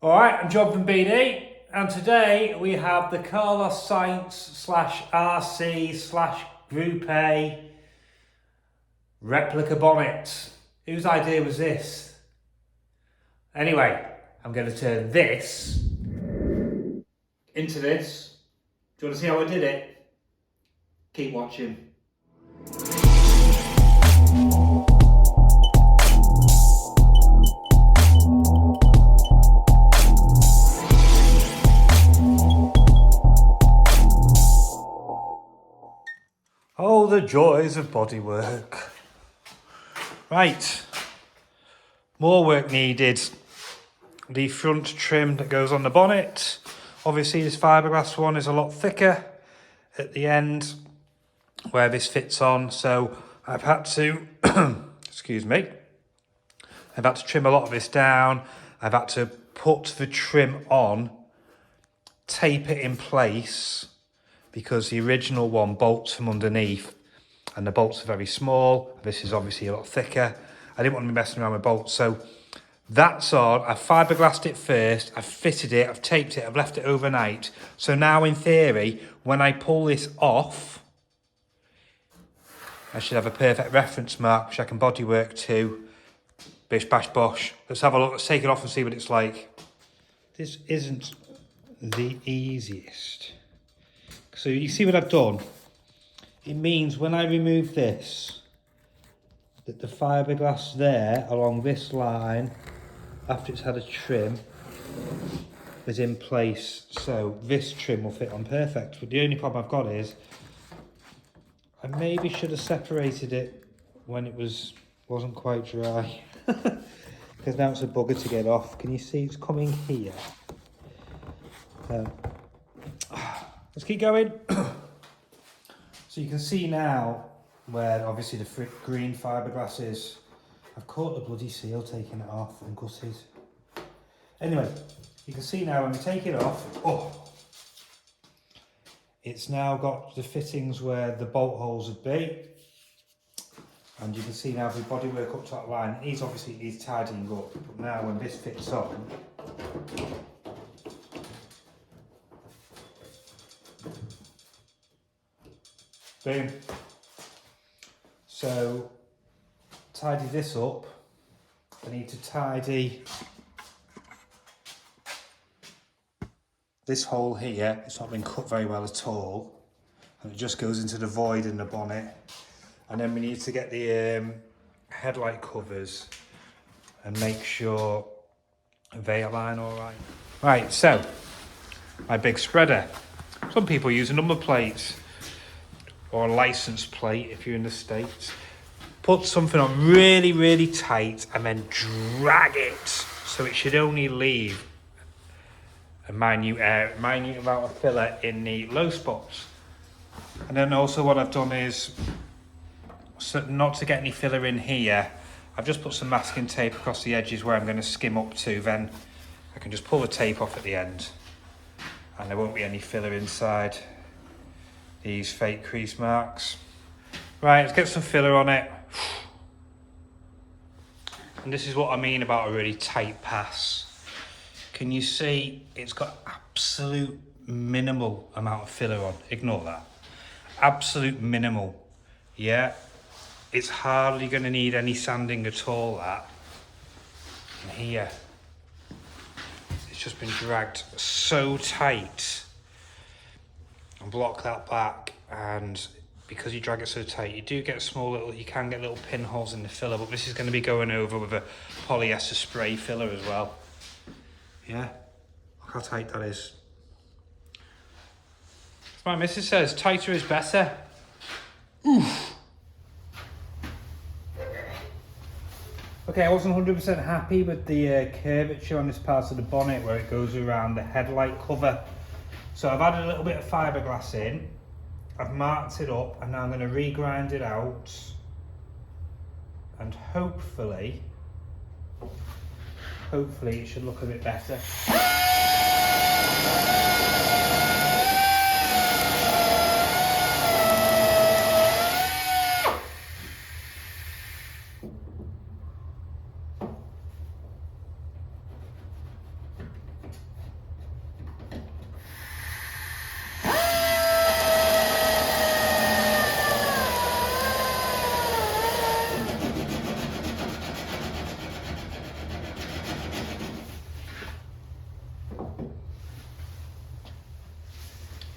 Alright, I'm John from BD, and today we have the Carlos Sainz slash RC slash Group A replica bonnet. Whose idea was this? Anyway, I'm going to turn this into this. Do you want to see how I did it? Keep watching. Oh, the joys of bodywork. Right, more work needed. The front trim that goes on the bonnet. Obviously this fiberglass one is a lot thicker at the end where this fits on. So I've had to, excuse me, I've had to trim a lot of this down. I've had to put the trim on, tape it in place, because the original one bolts from underneath and the bolts are very small. This is obviously a lot thicker. I didn't want to be messing around with bolts, so that's on. I've fiberglassed it first, I've fitted it, I've taped it, I've left it overnight. So now in theory, when I pull this off, I should have a perfect reference mark which I can bodywork to. Bish bash bosh. Let's have a look, let's take it off and see what it's like. This isn't the easiest. So you see what I've done? It means when I remove this, that the fiberglass there along this line, after it's had a trim, is in place. So this trim will fit on perfect. But the only problem I've got is, I maybe should have separated it when it wasn't quite dry. Because now it's a bugger to get off. Can you see it's coming here? Let's keep going. So you can see now where obviously the green fiberglass is. I've caught the bloody seal taking it off and gutted. Anyway, you can see now when we take it off, it's now got the fittings where the bolt holes would be. And you can see now if we bodywork up to that line, it needs tidying up. But now when this fits on, boom. So, tidy this up. I need to tidy this hole here. It's not been cut very well at all. And it just goes into the void in the bonnet. And then we need to get the headlight covers and make sure they align all right. Right, so, my big spreader. Some people use number plates or a license plate if you're in the States. Put something on really, really tight and then drag it so it should only leave a minute amount of filler in the low spots. And then also what I've done is, so not to get any filler in here, I've just put some masking tape across the edges where I'm going to skim up to. Then I can just pull the tape off at the end and there won't be any filler inside these fake crease marks. Right, let's get some filler on it. And this is what I mean about a really tight pass. Can you see it's got absolute minimal amount of filler on? Ignore that. Absolute minimal. Yeah, it's hardly going to need any sanding at all, that. And here, it's just been dragged so tight. And block that back, and because you drag it so tight, you do get you can get little pinholes in the filler, but this is going to be going over with a polyester spray filler as well. Yeah, look how tight that is. As my missus says, tighter is better. Oof. Okay, I wasn't 100% happy with the curvature on this part of the bonnet where it goes around the headlight cover. So I've added a little bit of fiberglass in, I've marked it up, and now I'm going to regrind it out, and hopefully it should look a bit better.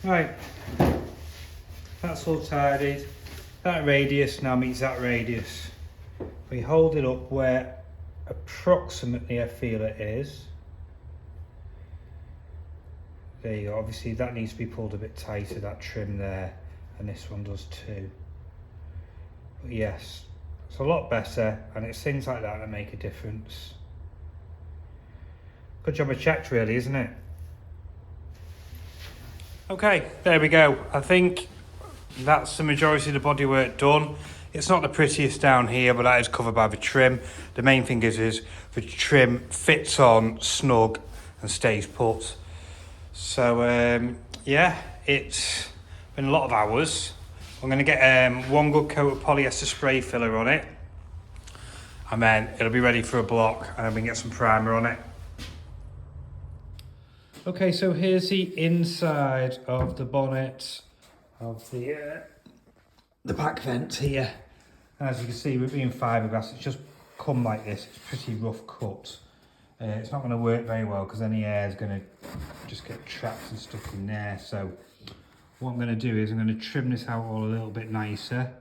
Right, that's all tidied. That radius now meets that radius. We hold it up where approximately I feel it is. There you go. Obviously that needs to be pulled a bit tighter, that trim there, and this one does too. But yes, it's a lot better, and it's things like that that make a difference. Good job I checked really, isn't it? Okay, there we go. I think that's the majority of the bodywork done. It's not the prettiest down here, but that is covered by the trim. The main thing is the trim fits on snug and stays put. So yeah, it's been a lot of hours. I'm going to get one good coat of polyester spray filler on it, and then it'll be ready for a block, and then we can get some primer on it. Okay, so here's the inside of the bonnet of the back vent here. And as you can see, with being fiberglass, it's just come like this. It's pretty rough cut. It's not going to work very well because any air is going to just get trapped and stuck in there. So what I'm going to do is I'm going to trim this out all a little bit nicer,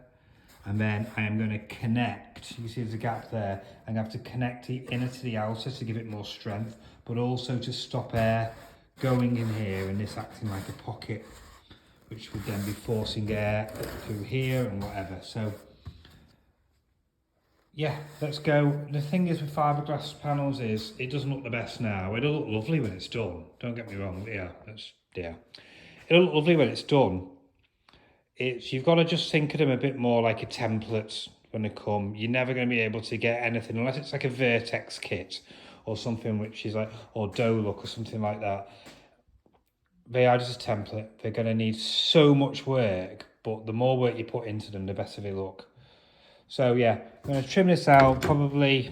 and then I am going to connect. You see there's a gap there. I'm going to have to connect the inner to the outer to give it more strength, but also to stop air going in here and this acting like a pocket, which would then be forcing air through here and whatever. So yeah, let's go. The thing is with fiberglass panels is it doesn't look the best now. It'll look lovely when it's done. Don't get me wrong. It'll look lovely when it's done. You've got to just think of them a bit more like a template when they come. You're never going to be able to get anything unless it's like a Vertex kit or something which is like, or dough look or something like that. They are just a template. They're going to need so much work, but the more work you put into them, the better they look. So yeah, I'm going to trim this out probably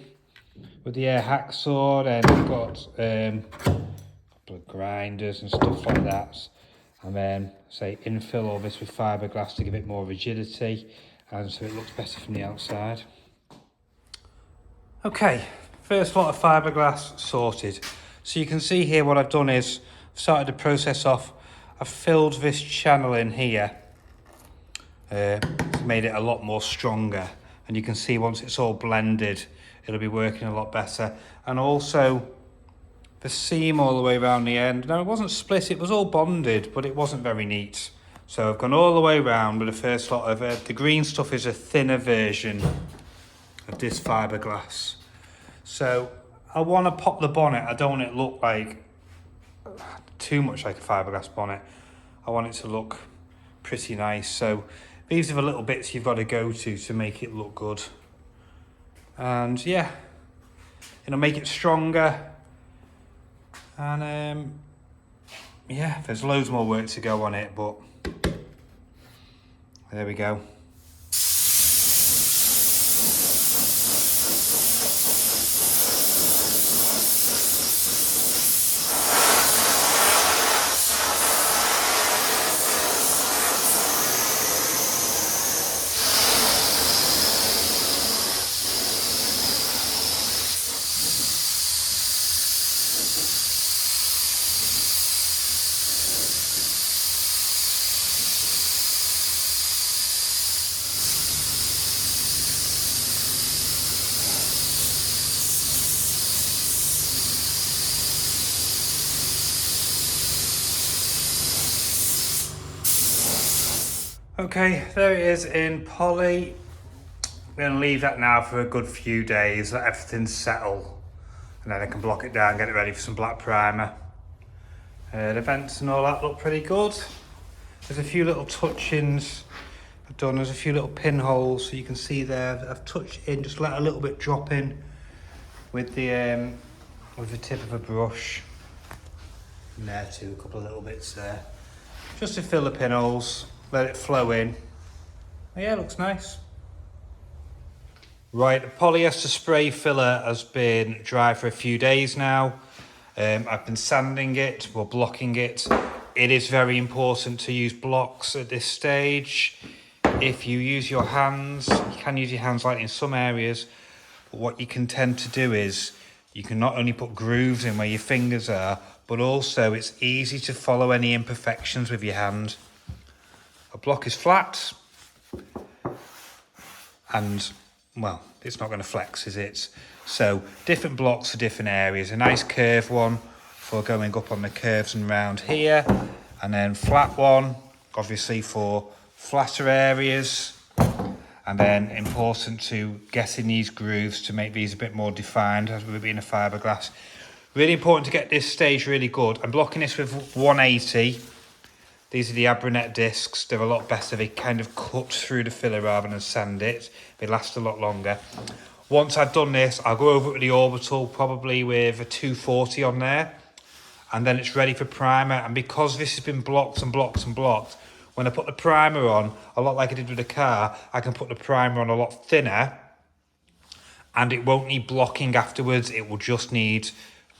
with the air hacksaw, and I've got a couple of grinders and stuff like that. And then say infill all this with fiberglass to give it more rigidity, and so it looks better from the outside. Okay, first lot of fiberglass sorted. So you can see here what I've done is I've started the process off. I've filled this channel in here. It's made it a lot more stronger, and you can see once it's all blended it'll be working a lot better. And also the seam all the way around the end. Now it wasn't split, it was all bonded, but it wasn't very neat. So I've gone all the way around with the first lot of the green stuff is a thinner version of this fiberglass. So I want to pop the bonnet. I don't want it to look like too much like a fiberglass bonnet. I want it to look pretty nice. So these are the little bits you've got to go to make it look good. And yeah, make it stronger. And yeah, there's loads more work to go on it, but there we go. Okay, there it is in poly. I'm going to leave that now for a good few days, let everything settle, and then I can block it down, get it ready for some black primer. The vents and all that look pretty good. There's a few little touch-ins I've done. There's a few little pinholes, so you can see there that I've touched in, just let a little bit drop in with the tip of a brush. And there too, a couple of little bits there, just to fill the pinholes. Let it flow in. Yeah, it looks nice. Right, the polyester spray filler has been dry for a few days now. I've been sanding it or blocking it. It is very important to use blocks at this stage. If you use your hands, you can use your hands lightly in some areas, but what you can tend to do is you can not only put grooves in where your fingers are, but also it's easy to follow any imperfections with your hand. A block is flat, and, well, it's not going to flex, is it? So, different blocks for different areas. A nice curved one for going up on the curves and round here, and then flat one, obviously for flatter areas. And then important to getting these grooves to make these a bit more defined as we're being a fiberglass. Really important to get this stage really good. I'm blocking this with 180. These are the Abronet discs. They're a lot better. They kind of cut through the filler rather than sand it. They last a lot longer. Once I've done this, I'll go over it with the orbital, probably with a 240 on there. And then it's ready for primer. And because this has been blocked and blocked and blocked, when I put the primer on, a lot like I did with the car, I can put the primer on a lot thinner and it won't need blocking afterwards. It will just need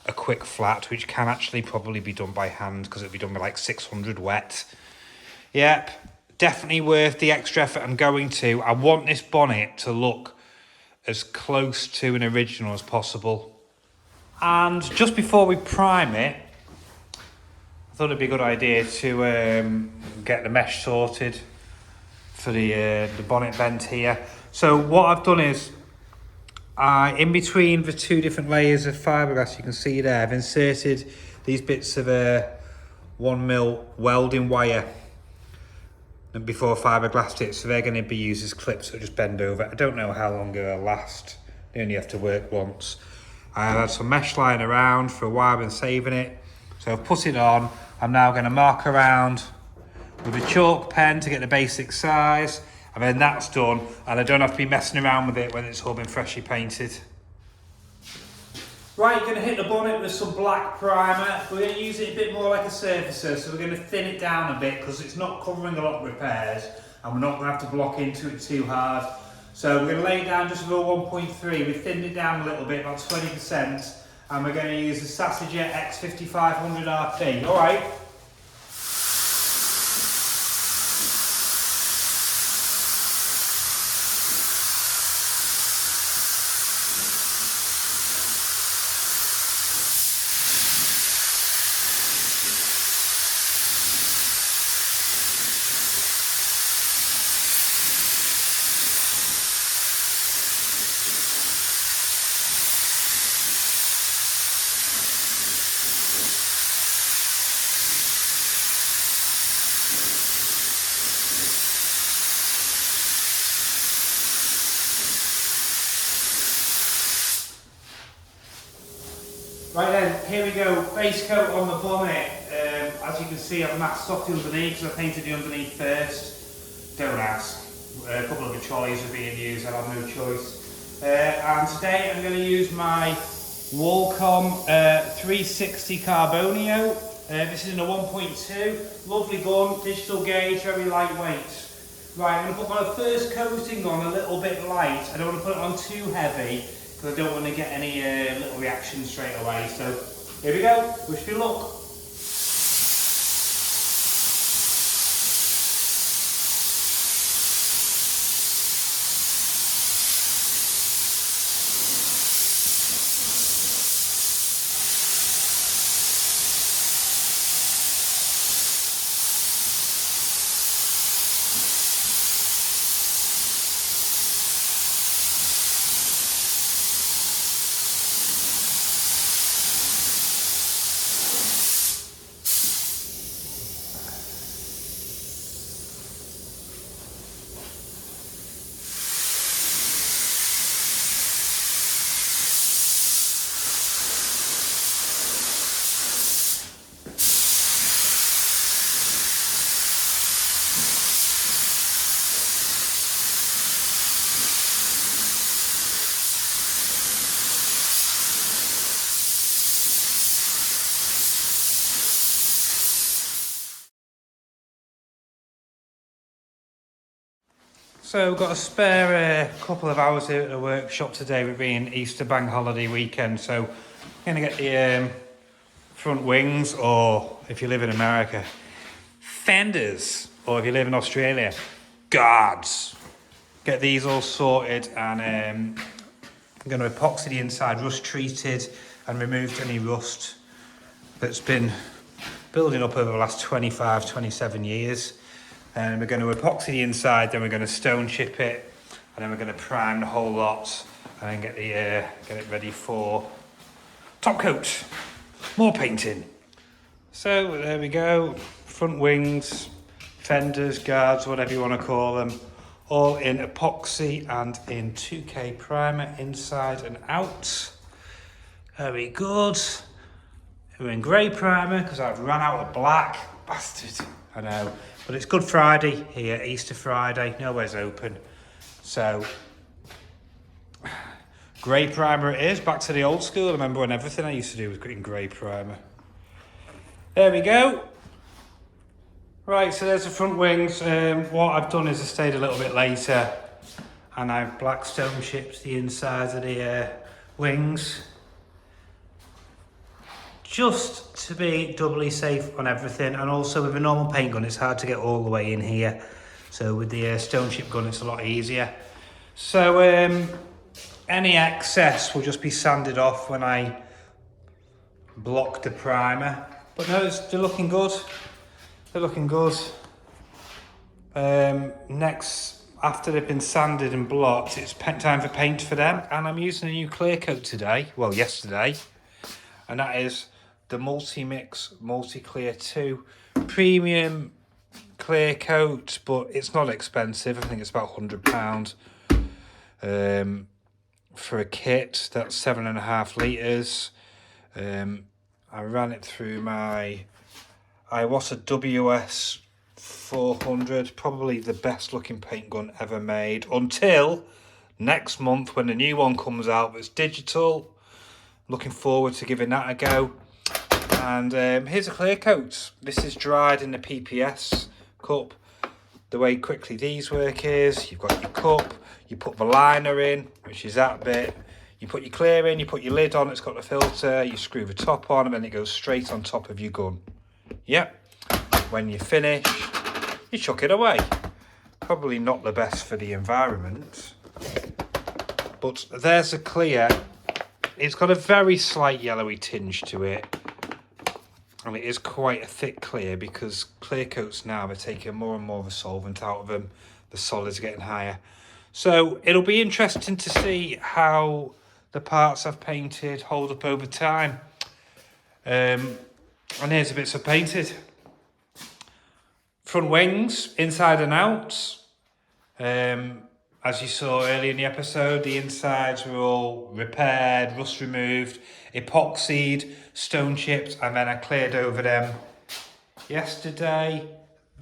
a quick flat, which can actually probably be done by hand because it'll be done with like 600 wet. Yep, definitely worth the extra effort I'm going to. I want this bonnet to look as close to an original as possible. And just before we prime it, I thought it'd be a good idea to get the mesh sorted for the bonnet vent here. So what I've done is, in between the two different layers of fiberglass, you can see there, I've inserted these bits of 1mm welding wire and before fiberglassed it, so they're going to be used as clips that just bend over. I don't know how long it'll last. They only have to work once. I've had some mesh lying around for a while, I've been saving it. So I've put it on. I'm now going to mark around with a chalk pen to get the basic size, and then that's done, and I don't have to be messing around with it when it's all been freshly painted. Right, you're going to hit the bonnet with some black primer. We're going to use it a bit more like a surfacer, so we're going to thin it down a bit because it's not covering a lot of repairs, and we're not going to have to block into it too hard. So we're going to lay it down just over 1.3. We've thinned it down a little bit, about 20%. And we're going to use the Sainz X5500 RP. All right. Right then, here we go, base coat on the bonnet. As you can see, I've masked off the underneath, so I painted the underneath first. Don't ask. A couple of the trolleys are being used, I'll have no choice. And today I'm going to use my Wallcom 360 Carbonio. This is in a 1.2, lovely gun, digital gauge, very lightweight. Right, I'm going to put my first coating on a little bit light. I don't want to put it on too heavy, because I don't want to get any little reactions straight away. So here we go, wish me luck. So we've got a spare couple of hours here at the workshop today with being Easter bank holiday weekend. So I'm going to get the front wings, or if you live in America, fenders, or if you live in Australia, guards. Get these all sorted, and I'm going to epoxy the inside, rust treated, and removed any rust that's been building up over the last 25, 27 years. And we're going to epoxy the inside, then we're going to stone chip it, and then we're going to prime the whole lot, and then get it ready for top coat, more painting. So there we go, front wings, fenders, guards, whatever you want to call them, all in epoxy and in 2K primer inside and out. Very good. We're in grey primer because I've run out of black. Bastard, I know. But it's Good Friday here, Easter Friday, nowhere's open. So, grey primer it is, back to the old school. I remember when everything I used to do was in grey primer. There we go. Right, so there's the front wings. What I've done is I stayed a little bit later and I've black stone chipped the insides of the wings. Just to be doubly safe on everything, and also with a normal paint gun it's hard to get all the way in here, so with the stone chip gun it's a lot easier. So any excess will just be sanded off when I block the primer, but no, they're looking good. They're looking good. Next, after they've been sanded and blocked, it's time for paint for them, and I'm using a new clear coat today, well yesterday, and that is the Multi-Mix Multi-Clear 2 premium clear coat, but it's not expensive. I think it's about £100 for a kit. That's 7.5 litres. I ran it through my Iwata WS 400, probably the best looking paint gun ever made, until next month when the new one comes out that's digital. Looking forward to giving that a go. And here's a clear coat. This is dried in the PPS cup. The way quickly these work is, you've got your cup, you put the liner in, which is that bit, you put your clear in, you put your lid on, it's got the filter, you screw the top on, and then it goes straight on top of your gun. Yep. When you finish, you chuck it away. Probably not the best for the environment, but there's a clear. It's got a very slight yellowy tinge to it, and it is quite a thick clear because clear coats now are taking more and more of a solvent out of them. The solids are getting higher. So it'll be interesting to see how the parts I've painted hold up over time. And here's the bits I've painted. Front wings, inside and out. As you saw earlier in the episode, the insides were all repaired, rust removed, epoxied, stone chipped, and then I cleared over them yesterday.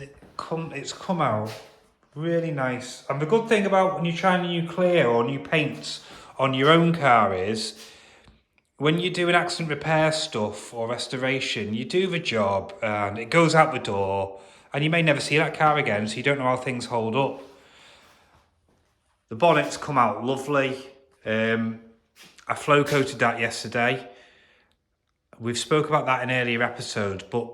It's come out really nice. And the good thing about when you're trying a new clear or new paints on your own car is, when you do an accident repair stuff or restoration, you do the job and it goes out the door and you may never see that car again, so you don't know how things hold up. The bonnet's come out lovely. I flow coated that yesterday. We've spoke about that in earlier episodes, but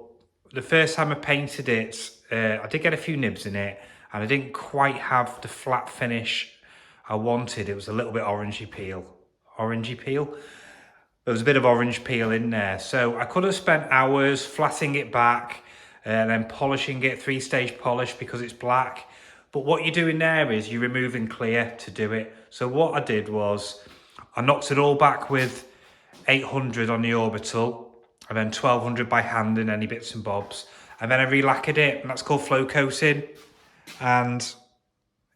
the first time I painted it, I did get a few nibs in it, and I didn't quite have the flat finish I wanted. It was a little bit orangey peel. There was a bit of orange peel in there, so I could have spent hours flattening it back and then polishing it, 3-stage polish because it's black. But what you're doing there is you're removing clear to do it. So what I did was I knocked it all back with 800 on the orbital and then 1200 by hand in any bits and bobs. And then I re-lacquered it, and that's called flow coating. And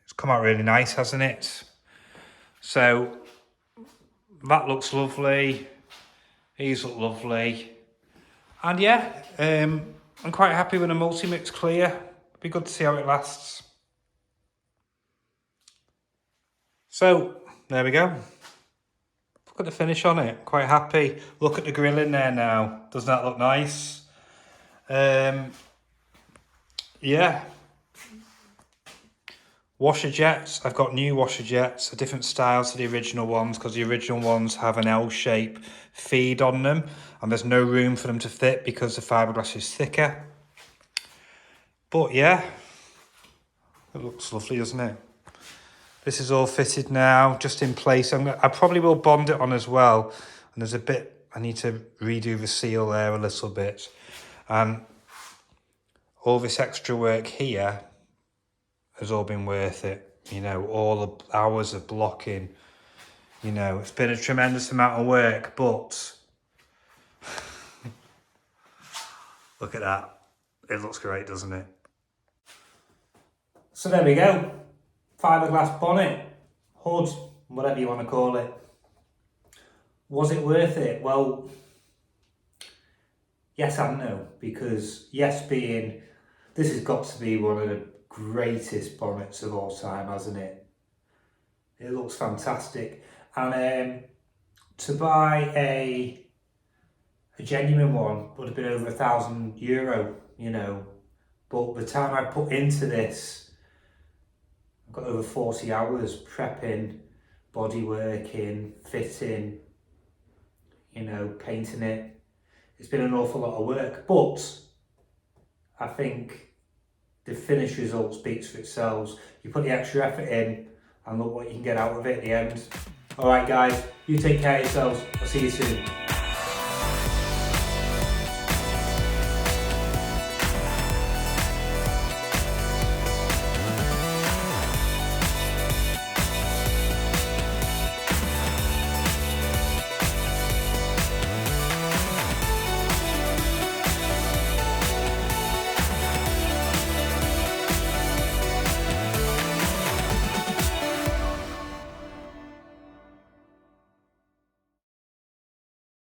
it's come out really nice, hasn't it? So that looks lovely. These look lovely. And yeah, I'm quite happy with a multi-mix clear. Be good to see how it lasts. So, there we go. Look at the finish on it, quite happy. Look at the grill in there now. Doesn't that look nice? Yeah. Washer jets, I've got new washer jets, a different style to the original ones because the original ones have an L-shape feed on them and there's no room for them to fit because the fiberglass is thicker. But yeah, it looks lovely, doesn't it? This is all fitted now, just in place. I probably will bond it on as well. And there's a bit I need to redo the seal there a little bit. And all this extra work here has all been worth it. You know, all the hours of blocking, you know, it's been a tremendous amount of work, but look at that. It looks great, doesn't it? So there we go. Fiberglass bonnet, hood, whatever you want to call it. Was it worth it? Well, yes and no, because yes being, this has got to be one of the greatest bonnets of all time, hasn't it? It looks fantastic. And to buy a genuine one would have been over €1,000, you know. But the time I put into this, I've got over 40 hours prepping, bodyworking, fitting, you know, painting it. It's been an awful lot of work, but I think the finished result speaks for itself. You put the extra effort in and look what you can get out of it at the end. Alright guys, you take care of yourselves. I'll see you soon.